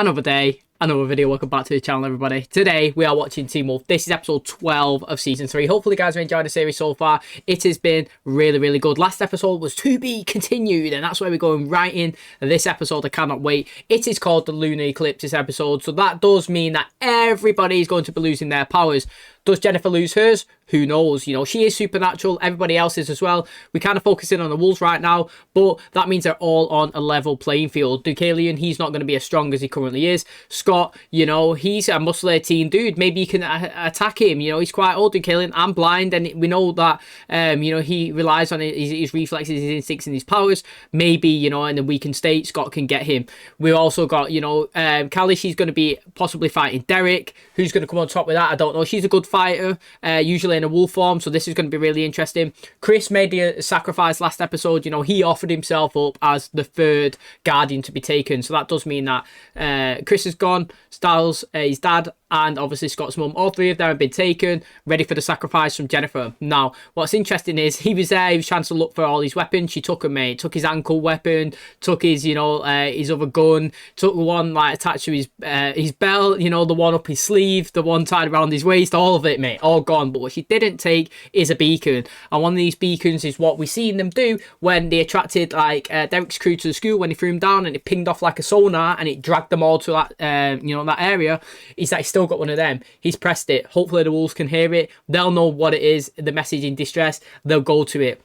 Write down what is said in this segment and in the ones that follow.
Another day, another video. Welcome back to the channel, everybody. Today we are watching Teen Wolf. This is episode 12 of season 3. Hopefully guys are enjoying the series so far. It has been really good. Last episode was to be continued, and that's where we're going right in this episode. I cannot wait. It is called the Lunar Eclipse, this episode, so that does mean that everybody is going to be losing their powers. Does Jennifer lose hers? Who knows? You know, she is supernatural. Everybody else is as well. We kind of focus in on the wolves right now, but that means they're all on a level playing field. Deucalion, he's not going to be as strong as he currently is. Scott, you know, he's a muscular teen dude. Maybe you can attack him. You know, he's quite old, Deucalion, and blind, and we know that, you know, he relies on his reflexes, his instincts, and his powers. Maybe, you know, in a weakened state, Scott can get him. We've also got, you know, Callie, she's going to be possibly fighting Derek. Who's going to come on top with that? I don't know. She's a good fighter, usually in a wolf form, so this is going to be really interesting. Chris made a sacrifice last episode. You know, he offered himself up as the third guardian to be taken, so that does mean that Chris is gone, Styles, his dad, and obviously Scott's mum, all three of them have been taken, ready for the sacrifice from Jennifer. Now, what's interesting is he was there, he was trying to look for all his weapons. She took him, mate. Took his ankle weapon, took his, you know, his other gun, took the one like attached to his belt, you know, the one up his sleeve, the one tied around his waist, all of it, mate, all gone. But what she didn't take is a beacon, and one of these beacons is what we seen them do when they attracted like Derek's crew to the school, when he threw him down and it pinged off like a sonar and it dragged them all to that, you know, that area. Is that he's still got one of them. He's pressed it. Hopefully the wolves can hear it. They'll know what it is, the message in distress. They'll go to it.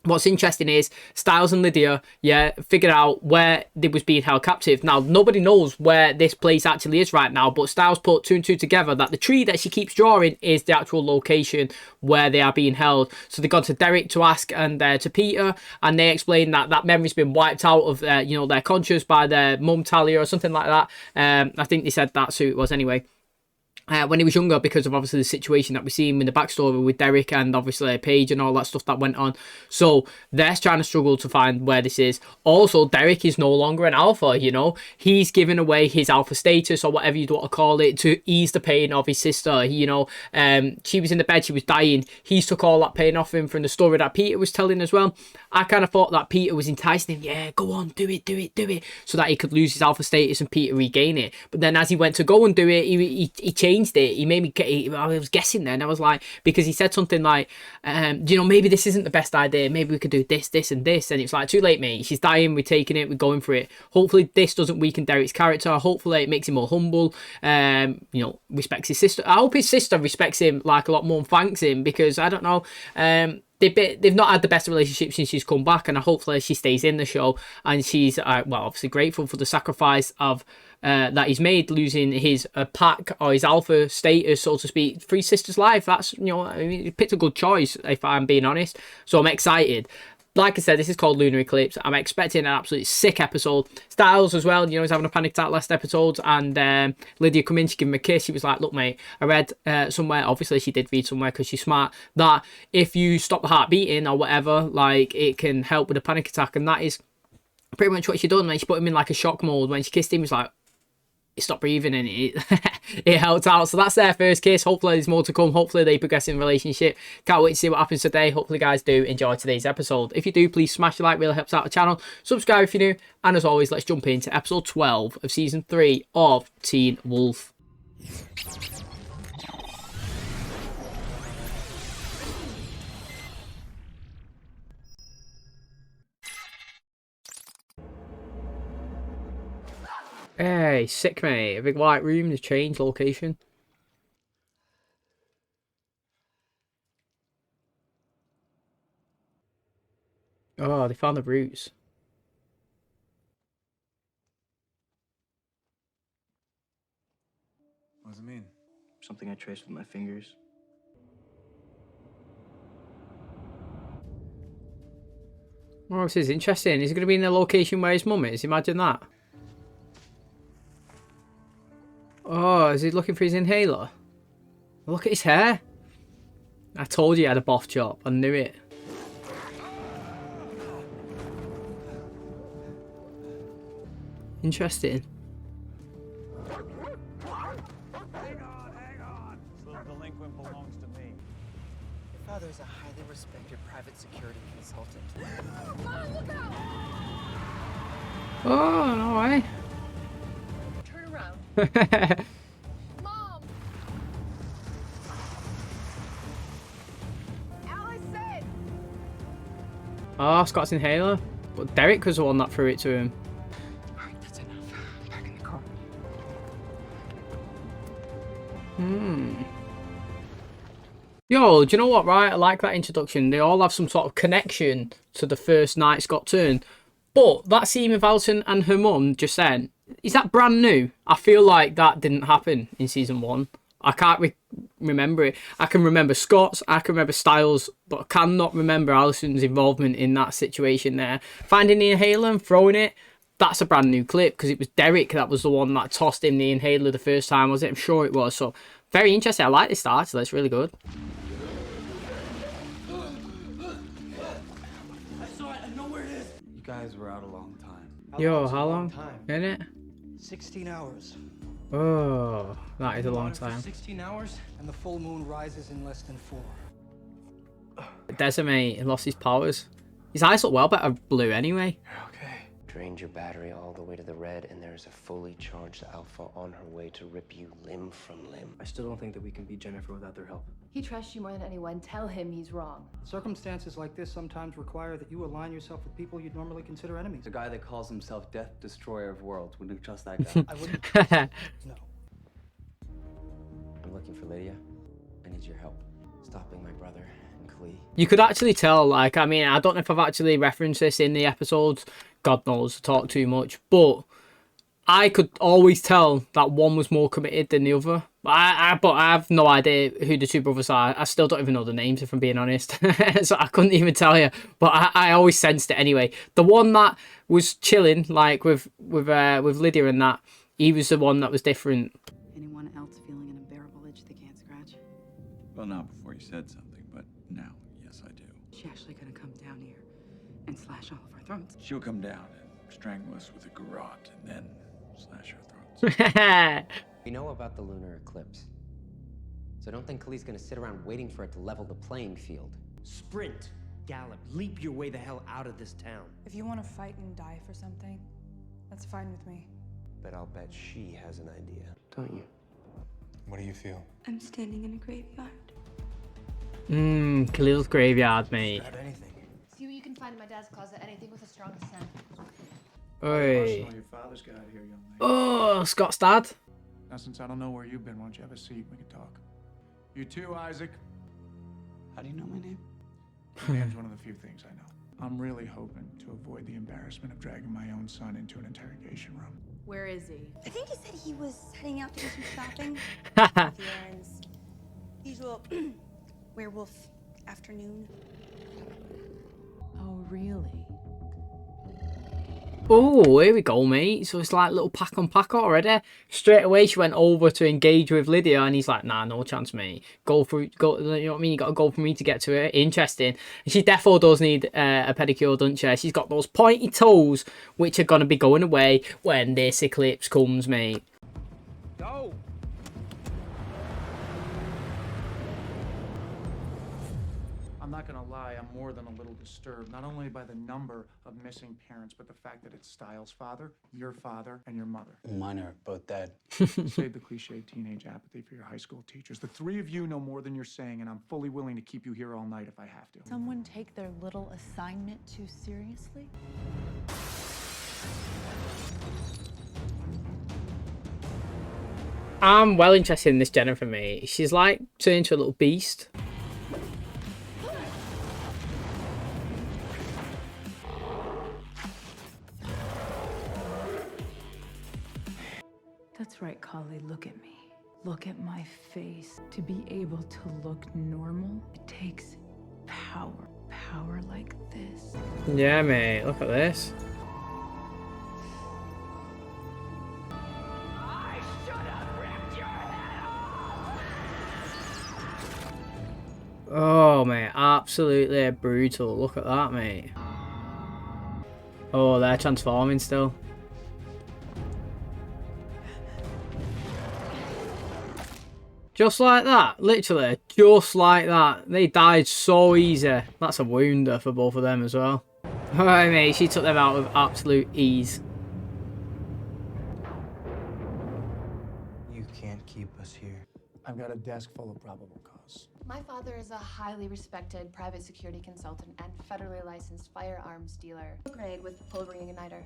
What's interesting is Styles and Lydia, figured out where they was being held captive. Now, nobody knows where this place actually is right now, but Styles put two and two together that the tree that she keeps drawing is the actual location where they are being held. So they gone to Derek to ask, and to Peter, and they explain that that memory's been wiped out of you know, their conscious by their mum Talia or something like that. I think they said that's who it was anyway. When he was younger, because of obviously the situation that we see in the backstory with Derek and obviously Paige and all that stuff that went on. So they're trying to struggle to find where this is. Also, Derek is no longer an alpha, you know. He's given away his alpha status, or whatever you'd want to call it, to ease the pain of his sister. You know, she was in the bed, she was dying. He's took all that pain off him from the story that Peter was telling as well. I kind of thought that Peter was enticing him. Yeah, go on, do it. So that he could lose his alpha status and Peter regain it. But then as he went to go and do it, he changed it. He made me I was guessing then. I was like, because he said something like, you know, maybe this isn't the best idea. Maybe we could do this, and this. And it's like, too late, mate. She's dying. We're taking it. We're going for it. Hopefully this doesn't weaken Derek's character. Hopefully it makes him more humble. You know, respects his sister. I hope his sister respects him like a lot more and thanks him, because I don't know. They've not had the best relationship since she's come back, and hopefully she stays in the show, and she's well, obviously grateful for the sacrifice of that he's made, losing his pack or his alpha status, so to speak, for his sister's life. That's, you know, I mean, he picked a good choice, if I'm being honest. So I'm excited. Like I said, this is called Lunar Eclipse. I'm expecting an absolutely sick episode. Styles as well, you know, he's having a panic attack last episode, and Lydia come in, she gave him a kiss. She was like, look, mate, I read somewhere, obviously she did read somewhere because she's smart, that if you stop the heart beating or whatever, like, it can help with a panic attack. And that is pretty much what she done. When she put him in like a shock mode, when she kissed him, he was like, he stopped breathing, and it helped out. So that's their first kiss. Hopefully there's more to come. Hopefully they progress in relationship. Can't wait to see what happens today. Hopefully guys do enjoy today's episode. If you do, please smash the like, really helps out the channel. Subscribe if you're new, and as always, let's jump into episode 12 of season 3 of Teen Wolf. Hey, sick, mate. A big white room, the change location. Oh, they found the roots. What does it mean? Something I traced with my fingers. Oh, this is interesting. Is it going to be in the location where his mum is? Imagine that. Oh, is he looking for his inhaler? Look at his hair. I told you he had a boff chop. I knew it. Interesting. Hang on. The delinquent belongs to me. Your father is a highly respected private security consultant. Oh, no way. Turn around. Mom! Allison! Oh, Scott's inhaler. But Derek was the one that threw it to him. Alright, that's enough. Back in the car. Yo, do you know what, right? I like that introduction. They all have some sort of connection to the first night Scott turned. But that scene with Alison and her mum just then, is that brand new? I feel like that didn't happen in season 1. I can't remember it. I can remember Scott's, I can remember Styles, but I cannot remember Alison's involvement in that situation there. Finding the inhaler and throwing it, that's a brand new clip, because it was Derek that was the one that tossed him the inhaler the first time, was it? I'm sure it was. So, very interesting. I like this start, so that's really good. You guys were out a long time. Yo, how long? Isn't it? 16 hours. Oh, that is a long On it for time. 16 hours, and the full moon rises in less than 4. Decimate lost his powers. His eyes look well better blue anyway. Okay. Drained your battery all the way to the red, and there's a fully charged Alpha on her way to rip you limb from limb. I still don't think that we can beat Jennifer without their help. He trusts you more than anyone. Tell him he's wrong. Circumstances like this sometimes require that you align yourself with people you'd normally consider enemies. The guy that calls himself Death Destroyer of Worlds, wouldn't trust that guy. I wouldn't. No. I'm looking for Lydia. I need your help. Stopping my brother and Klee. You could actually tell, like, I mean, I don't know if I've actually referenced this in the episodes. God knows, I talk too much. But I could always tell that one was more committed than the other. But I have no idea who the two brothers are. I still don't even know the names, if I'm being honest. So I couldn't even tell you. But I always sensed it anyway. The one that was chilling, like with Lydia and that, he was the one that was different. Anyone else feeling an unbearable itch they can't scratch? Well, not before you said something, but now, yes, I do. She's actually gonna come down here and slash all of our throats. She'll come down and strangle us with a garrote and then slash our throats. We know about the lunar eclipse. So don't think Klee's gonna sit around waiting for it to level the playing field. Sprint, gallop, leap your way the hell out of this town. If you want to fight and die for something, that's fine with me. But I'll bet she has an idea, don't you? What do you feel? I'm standing in a graveyard. Khalil's graveyard, mate. Grab anything. See what you can find in my dad's closet. Anything with a strong scent. Oi. Your father's got here, young lady. Oh, Scott's dad. Now, since I don't know where you've been, why don't you have a seat? We can talk. You too, Isaac. How do you know my name? Your name's one of the few things I know. I'm really hoping to avoid the embarrassment of dragging my own son into an interrogation room. Where is he? I think he said he was heading out to do some shopping. The errands. Usual werewolf afternoon. Oh, really? Oh, here we go, mate. So it's like a little pack on pack already. Straight away, she went over to engage with Lydia, and he's like, "Nah, no chance, mate. Go. You know what I mean? You got to go for me to get to her. Interesting." And she defo does need a pedicure, doesn't she? She's got those pointy toes, which are gonna be going away when this eclipse comes, mate. Go! I'm not gonna lie, I'm more than a little disturbed, not only by the number of missing parents, but the fact that it's Styles' father, your father, and your mother. Mine are both dead. Save the cliche teenage apathy for your high school teachers. The three of you know more than you're saying, and I'm fully willing to keep you here all night if I have to. Someone take their little assignment too seriously? I'm well interested in this Jennifer, mate. She's like turned into a little beast. That's right, Kali. Look at me. Look at my face. To be able to look normal, it takes power. Power like this. Yeah, mate. Look at this. Oh, mate. Absolutely brutal. Look at that, mate. Oh, they're transforming still. Just like that, literally, just like that. They died so easy. That's a wounder for both of them as well. Alright, mate, she took them out with absolute ease. You can't keep us here. I've got a desk full of probable cause. My father is a highly respected private security consultant and federally licensed firearms dealer. Grenade with full reigniter.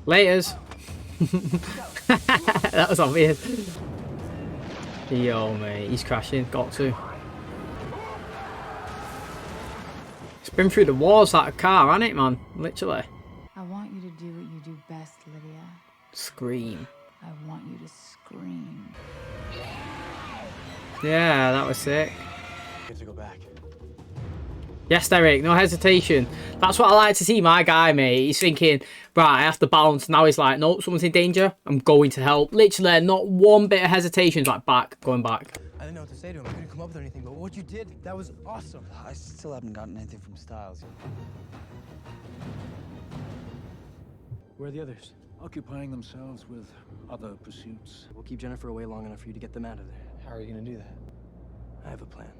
Laters. That was obvious. Yo, mate, he's crashing. Got to. It's been through the walls like a car, hasn't it, man? Literally. I want you to do what you do best, Lydia. Scream. I want you to scream. Yeah, that was sick. Good to go back. Yes, Derek, no hesitation. That's what I like to see my guy, mate. He's thinking, right, I have to bounce. Now he's like, nope, someone's in danger. I'm going to help. Literally, not one bit of hesitation. He's like, back, going back. I didn't know what to say to him. I couldn't come up with anything, but what you did, that was awesome. I still haven't gotten anything from Styles. Where are the others? Occupying themselves with other pursuits. We'll keep Jennifer away long enough for you to get them out of there. How are you gonna do that? I have a plan.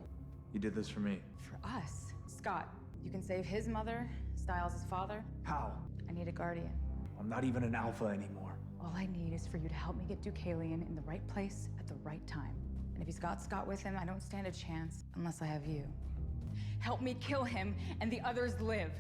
You did this for me. For us, Scott, you can save his mother, Styles' father. How? I need a guardian. I'm not even an alpha anymore. All I need is for you to help me get Deucalion in the right place at the right time. And if he's got Scott with him, I don't stand a chance unless I have you. Help me kill him and the others live.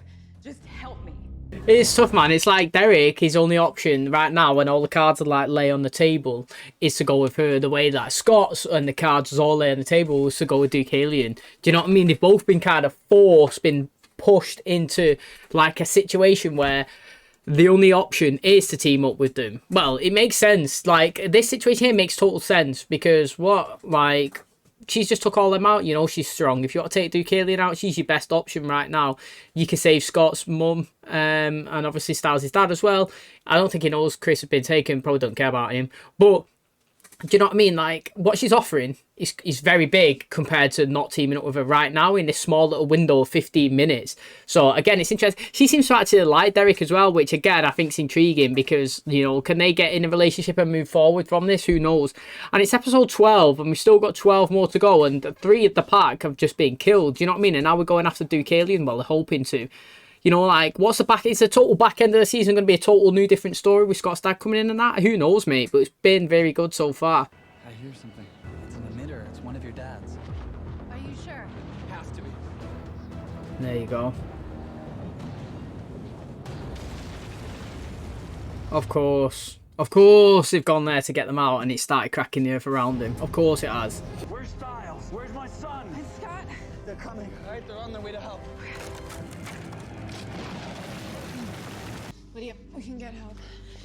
Just help me. It is tough, man. It's like Derek, his only option right now when all the cards are like lay on the table is to go with her, the way that Scott's and the cards was all lay on the table was to go with Deucalion. Do you know what I mean? They've both been kind of been pushed into like a situation where the only option is to team up with them. Well, it makes sense. Like, this situation here makes total sense because she's just took all them out, you know, she's strong. If you want to take Deucalion out, she's your best option right now. You can save Scott's mum, and obviously Styles' dad as well. I don't think he knows Chris has been taken, probably don't care about him. But, do you know what I mean? Like, what she's offering is very big compared to not teaming up with her right now in this small little window of 15 minutes. So, again, it's interesting. She seems to actually like Derek as well, which, again, I think is intriguing because, you know, can they get in a relationship and move forward from this? Who knows? And it's episode 12, and we've still got 12 more to go, and 3 of the pack have just been killed. Do you know what I mean? And now we're going after Deucalion, well, they're hoping to. You know, like, what's the back? Is the total back end of the season going to be a total new different story with Scott's dad coming in and that? Who knows, mate? But it's been very good so far. I hear something. It's an emitter. It's one of your dad's. Are you sure? Has to be. There you go. Of course. Of course they've gone there to get them out and it started cracking the earth around him. Of course it has. Where's Styles? Where's my son? And Scott? They're coming. All right, they're on their way to help. Lydia, we can get help.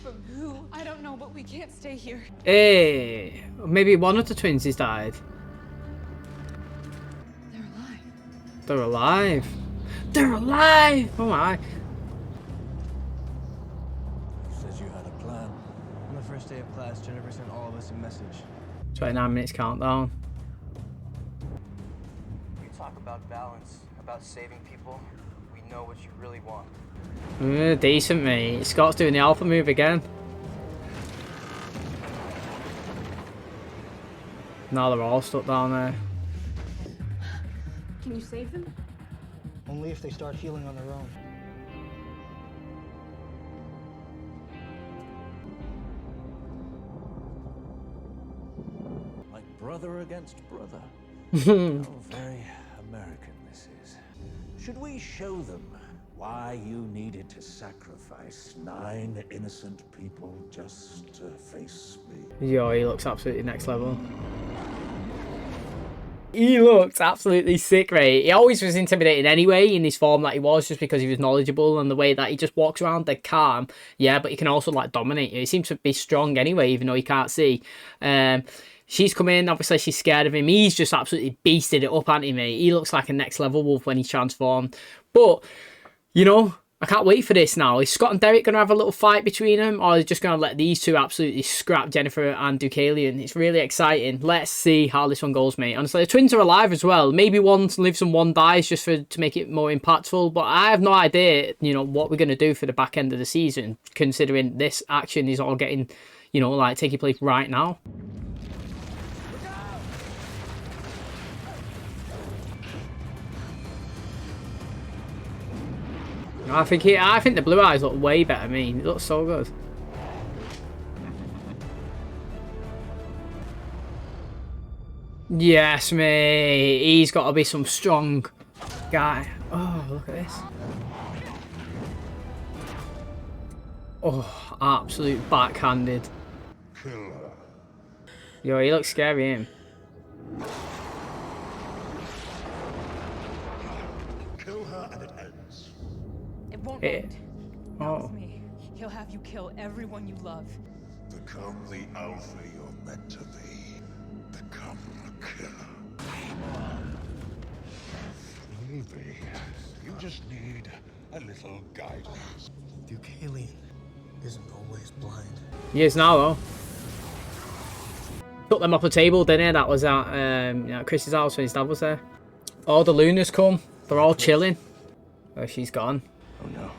From who? I don't know, but we can't stay here. Hey, maybe one of the twins has died. They're alive. They're alive. They're alive! Oh my. You said you had a plan. On the first day of class, Jennifer sent all of us a message. 29 minutes countdown. You talk about balance, about saving people. We know what you really want. Decent, mate. Scott's doing the alpha move again. Now they're all stuck down there. Can you save them? Only if they start healing on their own. Like brother against brother. How very American this is. Should we show them why you needed to sacrifice 9 innocent people just to face me? Yo, he looks absolutely next level. He looks absolutely sick, right? He always was intimidating anyway in his form that he was, just because he was knowledgeable and the way that he just walks around dead calm. Yeah, but he can also like dominate you. He seems to be strong anyway, even though he can't see. She's come in, obviously she's scared of him. He's just absolutely beasted it up, hasn't he, mate? He looks like a next level wolf when he's transformed. But, you know, I can't wait for this now. Is Scott and Derek going to have a little fight between them? Or are they just going to let these two absolutely scrap Jennifer and Deucalion? It's really exciting. Let's see how this one goes, mate. Honestly, the twins are alive as well. Maybe one lives and one dies just to make it more impactful. But I have no idea, you know, what we're going to do for the back end of the season, considering this action is all getting, you know, like taking place right now. I think the blue eyes look way better. I mean, it looks so good. Yes, mate. He's got to be some strong guy. Oh, look at this. Oh, absolute backhanded. Yo, he looks scary, him. Kill her and it ends. It won't It- end. Not oh. with me. He'll have you kill everyone you love. Become the alpha you're meant to be. Become a killer. Believe me, you just need a little guidance. Deucalion isn't always blind. He is now, though. Took them off the table, didn't he? That was at Chris's house when his dad was there. Oh, the Luna's come. They're all chilling. Oh, she's gone. Oh no.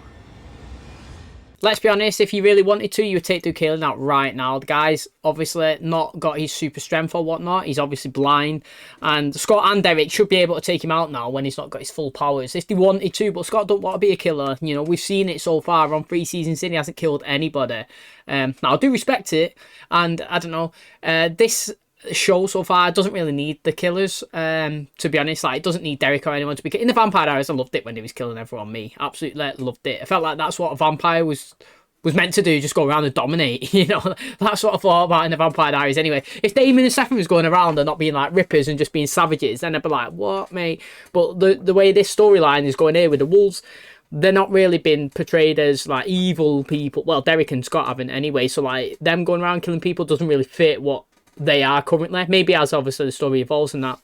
Let's be honest, if you really wanted to, you would take Deucalion out right now. The guy's obviously not got his super strength or whatnot. He's obviously blind. And Scott and Derek should be able to take him out now when he's not got his full powers. If they wanted to, but Scott don't want to be a killer. You know, we've seen it so far on 3 seasons in. He hasn't killed anybody. Now, I do respect it. And, I don't know, this show so far doesn't really need the killers, to be honest. Like, it doesn't need Derek or anyone to be in the Vampire Diaries. I loved it when he was killing everyone. Me absolutely loved it. I felt like that's what a vampire was meant to do, just go around and dominate. You know, that's what I thought about in the Vampire Diaries anyway. If Damon and Stefan was going around and not being like rippers and just being savages, then I'd be like, what, mate? But the way this storyline is going here with the wolves, they're not really been portrayed as like evil people. Well, Derek and Scott haven't anyway, so like them going around killing people doesn't really fit what they are currently. Maybe as obviously the story evolves and that.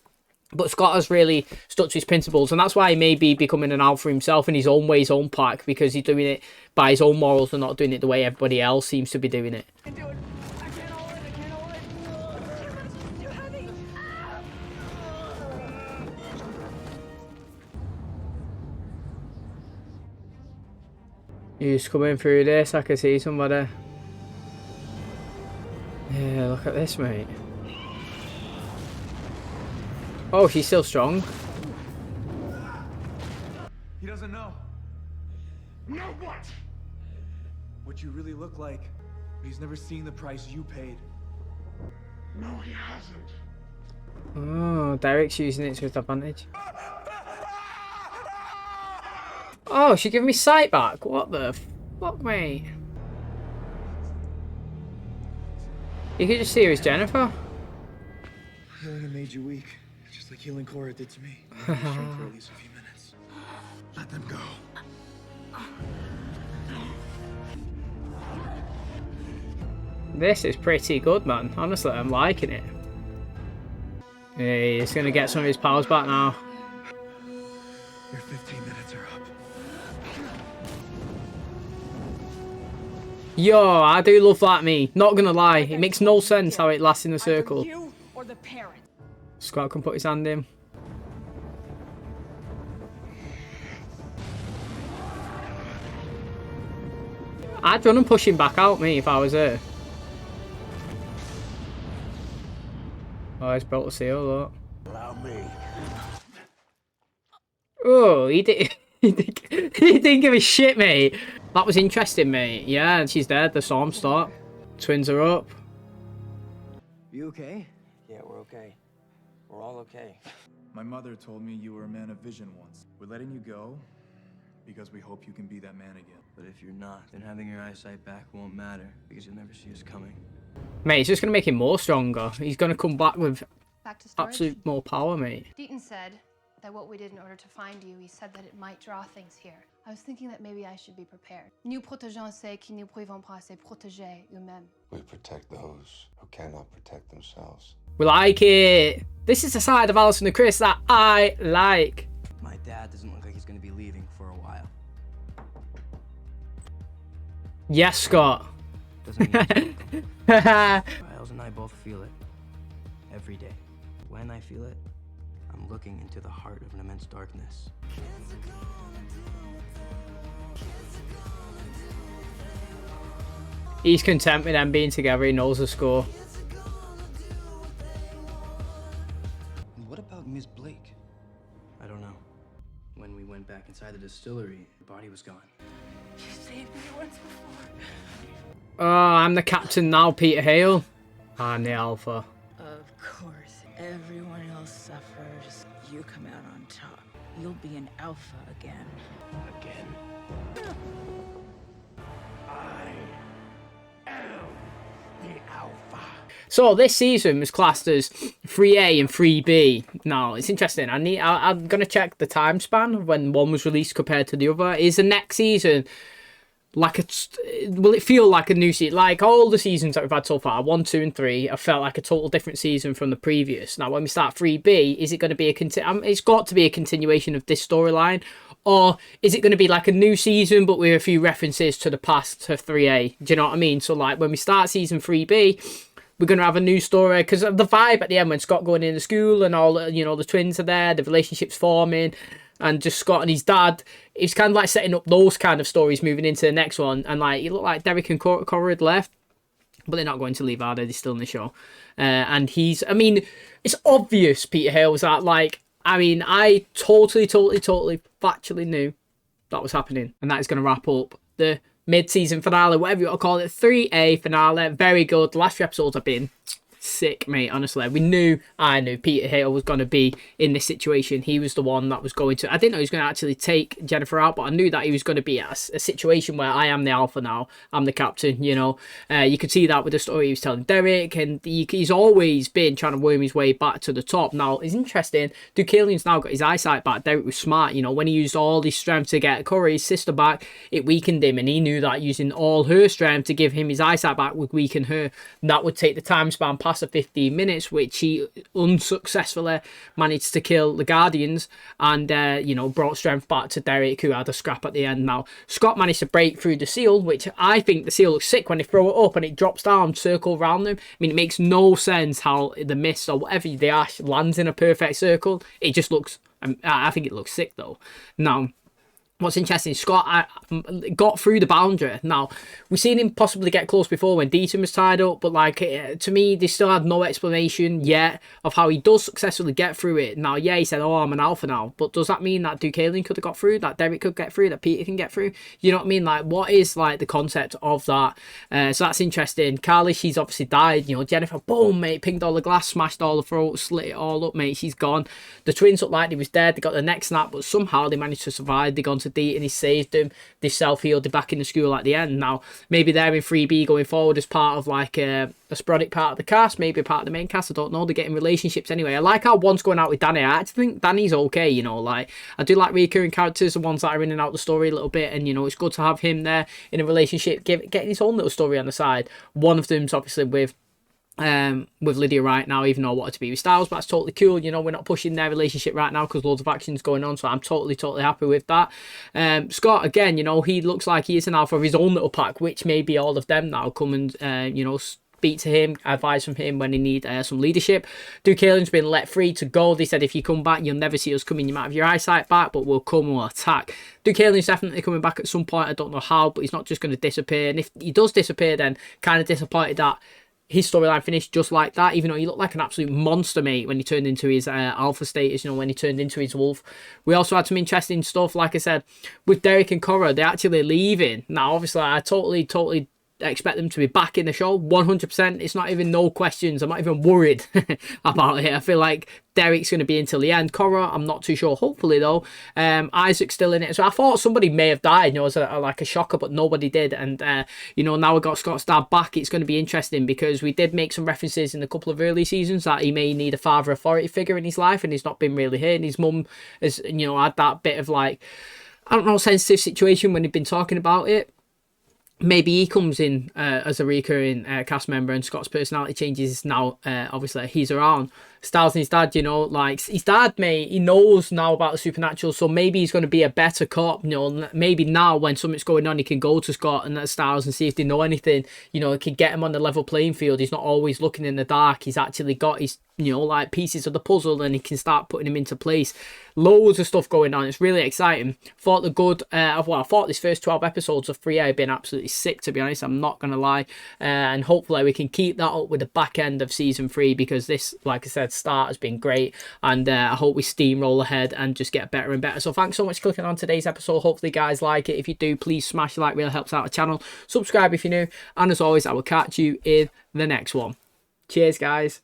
But Scott has really stuck to his principles, and that's why he may be becoming an alpha himself in his own way, his own pack, because he's doing it by his own morals and not doing it the way everybody else seems to be doing it. He's coming through this, I can see somebody. Yeah, look at this, mate. Oh, she's still strong. He doesn't know. Know what? What you really look like. He's never seen the price you paid. No, he hasn't. Oh, Derek's using it to his advantage. Oh, she gave me sight back. What the fuck, mate? You could just see her as Jennifer. Healing it made you weak, just like healing Cora did to me. For at least a few minutes. Let them go. This is pretty good, man. Honestly, I'm liking it. Hey, he's gonna get some of his powers back now. Your 15 minutes are up. Yo, I do love that, me. Not gonna lie, it makes no sense how it lasts in a circle. You or the parent. Scott can put his hand in. I'd run and push him back out, me, if I was her. Oh, he's built a seal, look. Allow me. Oh, he didn't give a shit, mate. That was interesting, mate. Yeah, and she's dead. The storm stopped. Twins are up. You okay? Yeah, we're okay. We're all okay. My mother told me you were a man of vision once. We're letting you go because we hope you can be that man again. But if you're not, then having your eyesight back won't matter because you'll never see us coming. Mate, it's just going to make him more stronger. He's going to come back with Back to storage. absolute more power, mate. Deaton said that what we did in order to find you, he said that it might draw things here. I was thinking that maybe I should be prepared. Nous protégeons ceux qui ne pouvons pas se protéger eux-mêmes. We protect those who cannot protect themselves. We like it. This is the side of Alison and Chris that I like. My dad doesn't look like he's going to be leaving for a while. Yes, Scott. Doesn't mean Miles and I both feel it. Every day. When I feel it, I'm looking into the heart of an immense darkness. He's content with them being together. He knows the score. What about Miss Blake? I don't know. When we went back inside the distillery, the body was gone. You saved me once before. Oh, I'm the captain now, Peter Hale. I'm the alpha. Of course. Everyone else suffers. You come out on top. You'll be an alpha again. Again. I am the Alpha. So this season was classed as 3A and 3B. Now it's interesting. I'm gonna check the time span of when one was released compared to the other. Is the next season like will it feel like a new season? Like all the seasons that we've had so far, 1, 2, and 3, have felt like a total different season from the previous. Now when we start 3B, is it going to be it's got to be a continuation of this storyline, or is it going to be like a new season but with a few references to the past to 3A? Do you know what I mean? So like when we start season 3B, we're going to have a new story, because of the vibe at the end when Scott going into school and all, you know, the twins are there, the relationship's forming, and just Scott and his dad, it's kind of like setting up those kind of stories moving into the next one. And like it looked like Derek and Cora had left, but they're not going to leave, are they? They're still in the show. And I mean, it's obvious Peter Hale was that, like, I mean, I totally factually knew that was happening. And that is going to wrap up the mid-season finale, whatever you want to call it, 3A finale. Very good. The last few episodes have been sick, mate. Honestly, I knew Peter Hale was going to be in this situation. He was the one that was going to, I didn't know he was going to actually take Jennifer out, but I knew that he was going to be at a situation where I am the alpha now, I'm the captain, you know. You could see that with the story he was telling Derek, and he's always been trying to worm his way back to the top. Now it's interesting, Deucalion's now got his eyesight back. Derek was smart, you know, when he used all his strength to get Cora, his sister, back, it weakened him, and he knew that using all her strength to give him his eyesight back would weaken her. That would take the time span past the 15 minutes, which he unsuccessfully managed to kill the Guardians, and you know, brought strength back to Derek, who had a scrap at the end. Now Scott managed to break through the seal, which I think the seal looks sick when they throw it up and it drops down, circle around them. I mean, it makes no sense how the mist or whatever the ash lands in a perfect circle. It just looks, I think it looks sick though. Now what's interesting, Scott got through the boundary. Now, we've seen him possibly get close before when Deaton was tied up, but like, to me, they still had no explanation yet of how he does successfully get through it. Now, yeah, he said, oh, I'm an alpha now, but does that mean that Deucalion could have got through, that Derek could get through, that Peter can get through? You know what I mean? Like, what is, like, the concept of that? So that's interesting. Carly, she's obviously died. You know, Jennifer, boom, mate, pinged all the glass, smashed all the throats, slit it all up, mate, she's gone. The twins looked like they was dead. They got the neck snap, but somehow they managed to survive. They gone to Deaton, he saved them. They self-healed, they're back in the school at the end. Now, maybe they're in 3B going forward as part of like a sporadic part of the cast, maybe part of the main cast, I don't know. They're getting relationships anyway. I like how one's going out with Danny. I actually think Danny's okay, you know, like, I do like recurring characters, the ones that are in and out the story a little bit, and you know, it's good to have him there in a relationship, getting his own little story on the side. One of them's obviously with Lydia right now, even though I wanted to be with Styles, but that's totally cool. You know, we're not pushing their relationship right now because loads of action's going on, so I'm totally happy with that. Scott, again, you know, he looks like he is an alpha of his own little pack, which may be all of them now come and you know, speak to him, advice from him when he need some leadership. Deucalion's been let free to go. They said, if you come back, you'll never see us coming. You might have your eyesight back, but we'll come, we'll attack. Deucalion's definitely coming back at some point. I don't know how, but he's not just going to disappear. And if he does disappear, then kind of disappointed that his storyline finished just like that, even though he looked like an absolute monster, mate, when he turned into his alpha status, you know, when he turned into his wolf. We also had some interesting stuff, like I said, with Derek and Cora. They're actually leaving. Now, obviously, I totally expect them to be back in the show, 100%. It's not even no questions. I'm not even worried about it. I feel like Derek's going to be until the end. Cora, I'm not too sure. Hopefully, though. Isaac's still in it. So I thought somebody may have died, you know, as like a shocker, but nobody did. And, you know, now we've got Scott's dad back. It's going to be interesting because we did make some references in a couple of early seasons that he may need a father authority figure in his life, and he's not been really here. And his mum has, you know, had that bit of like, I don't know, sensitive situation when he'd been talking about it. Maybe he comes in as a recurring cast member, and Scott's personality changes now. Obviously, he's around. Styles and his dad, you know, like his dad, mate, he knows now about the supernatural, so maybe he's going to be a better cop. You know, maybe now when something's going on, he can go to Scott and Styles and see if they know anything. You know, it can get him on the level playing field. He's not always looking in the dark. He's actually got his, you know, like pieces of the puzzle, and he can start putting them into place. Loads of stuff going on. It's really exciting. Thought the good I thought this first 12 episodes of 3A have been absolutely sick, to be honest. I'm not gonna lie. And hopefully we can keep that up with the back end of season 3, because this, like I said, start has been great, and I hope we steamroll ahead and just get better and better. So thanks so much for clicking on today's episode. Hopefully you guys like it. If you do, please smash the like, really helps out the channel. Subscribe if you're new, and as always, I will catch you in the next one. Cheers, guys.